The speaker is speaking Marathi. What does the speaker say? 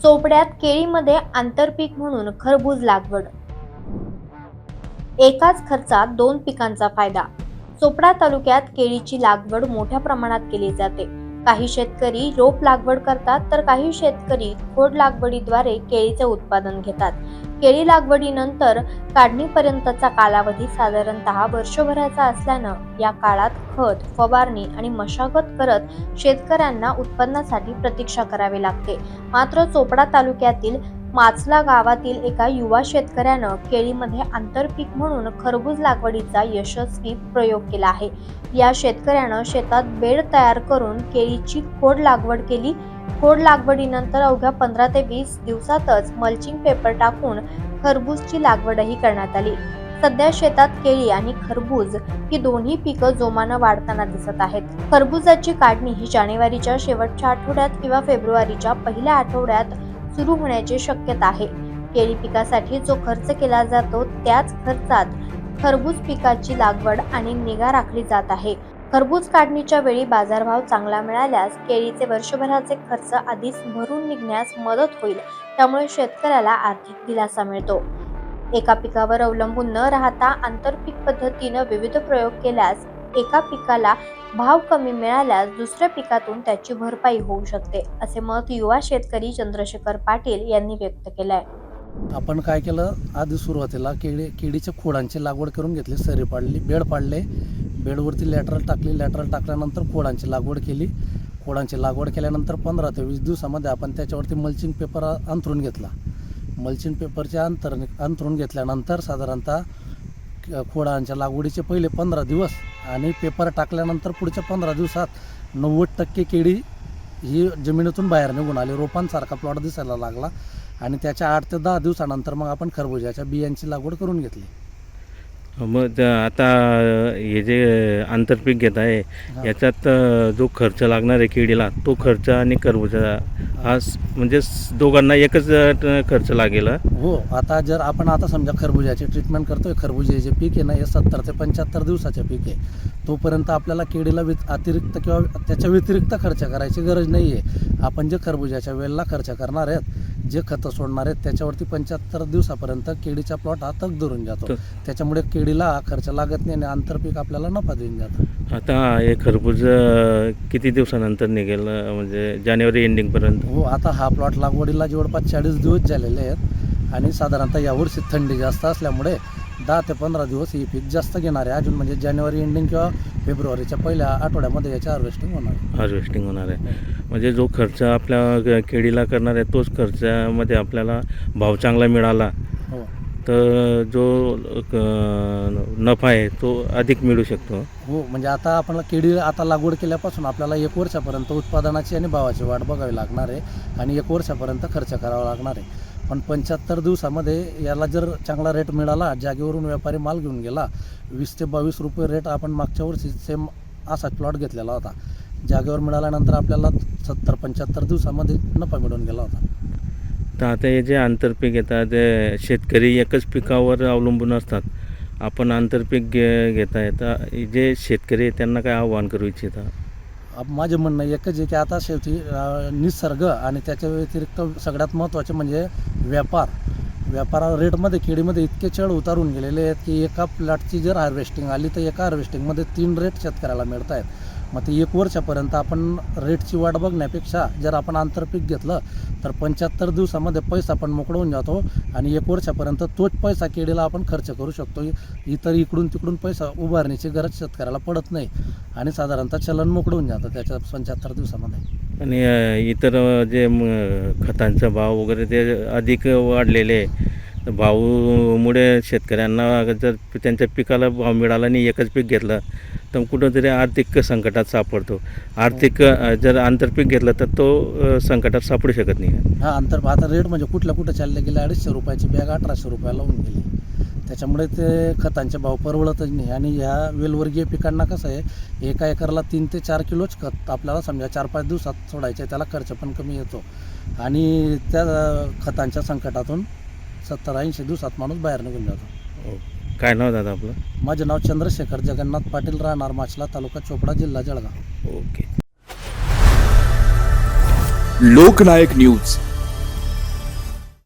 चोपड्यात केळीमध्ये आंतरपीक म्हणून खरबूज लागवड. एकाच खर्चात दोन पिकांचा फायदा. चोपडा तालुक्यात केळीची लागवड मोठ्या प्रमाणात केली जाते. काही शेतकरी रोप लागवड करतात तर काही शेतकरी खोड लागवडीद्वारे केळीचे उत्पादन घेतात. केळी लागवडीनंतर काढणीपर्यंतचा कालावधी साधारणतः वर्षभराचा असल्यानं या काळात खत, फवारणी आणि मशागत करत शेतकऱ्यांना उत्पन्नासाठी प्रतीक्षा करावी लागते. मात्र चोपडा तालुक्यातील माचला गावातील एका युवा शेतकऱ्यानं केळीमध्ये आंतरपीक म्हणून खरबूज लागवडीचा यशस्वी प्रयोग केला आहे. या शेतकऱ्यानं शेतात बेड तयार करून केळीची खोड लागवड केली. खोड लागवडीनंतर अवघ्या 15 ते 20 दिवसातच मल्चिंग पेपर टाकून खरबूजची लागवडही करण्यात आली. सध्या शेतात केळी आणि खरबूज ही दोन्ही पिकं जोमानं वाढताना दिसत आहेत. खरबूजाची काढणी ही जानेवारीच्या शेवटच्या आठवड्यात किंवा फेब्रुवारीच्या पहिल्या आठवड्यात सुरू होण्याची शक्यता आहे. केळी पिकासाठी जो खर्च केला जातो त्याच खर्चात खरबूज पिकाची लागवड आणि निगा राखली जात आहे. खरबूज काढणीच्या वेळी बाजारभाव चांगला मिळाल्यास केळीचे वर्षभराचे खर्च आधीच भरून निघण्यास मदत होईल. त्यामुळे शेतकऱ्याला आर्थिक दिलासा मिळतो. एका पिकावर अवलंबून न राहता आंतरपीक पद्धतीनं विविध प्रयोग केल्यास एका पिकाला भाव कमी मिळाल्यास दुसऱ्या पिकातून त्याची भरपाई होऊ शकते, असे मत युवा शेतकरी चंद्रशेखर पाटील यांनी व्यक्त केलंय. आपण काय केलं, आधी सुरुवातीला केळीच्या खोडांची लागवड करून घेतली. सरी पाडली, बेड पाडले, बेडवरती लॅटरल टाकली. लॅटरल टाकल्यानंतर खोडांची लागवड केली. खोडांची लागवड केल्यानंतर 15 ते 20 दिवसामध्ये आपण त्याच्यावरती मल्चिंग पेपर अंथरून घेतला. मल्चिंग पेपरचे अंथरून घेतल्यानंतर साधारणतः खोडांच्या लागवडीचे पहिले 15 दिवस आणि पेपर टाकल्यानंतर पुढच्या 15 दिवसात 90% केळी ही जमिनीतून बाहेर निघून आली. रोपांसारखा प्लॉट दिसायला लागला आणि त्याच्या 8 ते 10 दिवसानंतर मग आपण खरबुजाच्या बियांची लागवड करून घेतली. मग आता हे जे आंतरपीक घेत आहे याच्यात जो खर्च लागणार आहे केळीला, तो खर्च आणि खरबुजा हा म्हणजे दोघांना एकच खर्च लागेल. हो, आता जर आपण आता समजा खरबुजाची ट्रीटमेंट करतोय, खरबुजे जे पीक आहे ना हे 70 ते 75 दिवसाचे पीक आहे. तोपर्यंत आपल्याला केळीला अतिरिक्त किंवा त्याच्या व्यतिरिक्त खर्च करायची गरज नाही आहे. आपण जे खरबुजाच्या वेळेला खर्च करणार आहेत, जे खतं सोडणार आहेत, त्याच्यावरती 75 दिवसापर्यंत केळीचा प्लॉट हा तग धरून जातो. त्याच्यामुळे केळीला खर्च लागत नाही आणि आंतरपीक आपल्याला नफा देऊन जातं. आता हे खरबूज किती दिवसानंतर निघेल, म्हणजे जानेवारी एंडिंगपर्यंत? हो, आता हा प्लॉट लागवडीला जवळपास 40 दिवस झालेले आहेत आणि साधारणतः यावर्षी थंडी जास्त असल्यामुळे 10 ते 15 दिवस ही पीक जास्त घेणार आहे. अजून म्हणजे जानेवारी एंडिंग किंवा फेब्रुवारीच्या पहिल्या आठवड्यामध्ये याची हार्वेस्टिंग होणार आहे. म्हणजे जो खर्च आपल्या केळीला करणार आहे तोच खर्चामध्ये आपल्याला भाव चांगला मिळाला हो, तर जो नफा आहे तो अधिक मिळू शकतो. हो, म्हणजे आता आपल्याला केळी आता लागवड केल्यापासून आपल्याला 1 वर्षापर्यंत उत्पादनाची आणि भावाची वाट बघावी लागणार आहे आणि 1 वर्षापर्यंत खर्च करावा लागणार आहे. पण 75 दिवसामध्ये याला जर चांगला रेट मिळाला, जागेवरून व्यापारी माल घेऊन गेला, 20 ते 22 रुपये रेट आपण मागच्या वर्षी सेम असाच प्लॉट घेतलेला होता. जागेवर मिळाल्यानंतर आपल्याला 70-75 दिवसामध्ये नफा मिळून गेला होता. तर आता हे जे आंतरपीक येतात ते शेतकरी एकच पिकावर अवलंबून असतात. आपण आंतरपीक घेत आहे, तर जे शेतकरी आहे त्यांना काय आव्हान करू इच्छिता? माझे म्हणणं एकच आहे की आता शेवटी निसर्ग आणि त्याच्या व्यतिरिक्त सगळ्यात महत्त्वाचे म्हणजे व्यापार रेटमध्ये केळीमध्ये इतके चढ उतारून गेलेले आहेत की एका प्लॉटची जर हार्वेस्टिंग आली तर एका हार्वेस्टिंगमध्ये 3 रेट शेतकऱ्याला मिळत आहेत. मग ते 1 वर्षापर्यंत आपण रेटची वाट बघण्यापेक्षा जर आपण आंतरपीक घेतलं तर 75 दिवसामध्ये पैसा पण मोकळून जातो आणि 1 वर्षापर्यंत तोच पैसा केळीला आपण खर्च करू शकतो. इतर इकडून तिकडून पैसा उभारण्याची गरज शेतकऱ्याला पडत नाही आणि साधारणतः चलन मोकळून जातं त्याच्या 75 दिवसामध्ये. आणि इतर जे खतांचा भाव वगैरे ते अधिक वाढलेले आहे. भावामुळे शेतकऱ्यांना जर त्यांच्या पिकाला भाव मिळाला नाही, एकच पीक घेतलं तर कुठंतरी आर्थिक संकटात सापडतो. जर आंतरपीक घेतलं तर तो संकटात सापडू शकत नाही. हा, आता रेट म्हणजे कुठं चालले गेले, 250 रुपयाची बॅग 1800 रुपयाला होऊन गेली. त्याच्यामुळे ते खतांचे भाव परवडतच नाही. आणि ह्या वेलवर्गीय पिकांना कसं आहे, एका एकरला 3 ते 4 किलोच खत आपल्याला समजा 4-5 दिवसात सोडायचे, त्याला खर्च पण कमी येतो आणि त्या खतांच्या संकटातून 70-80 दिवसात माणूस बाहेर निघून जातो. काय नाव दादा आपलं? माझे नाव चंद्रशेखर जगन्नाथ पाटील, राहणार माचला, तालुका चोपडा, जिल्हा जळगाव. ओके. लोकनायक न्यूज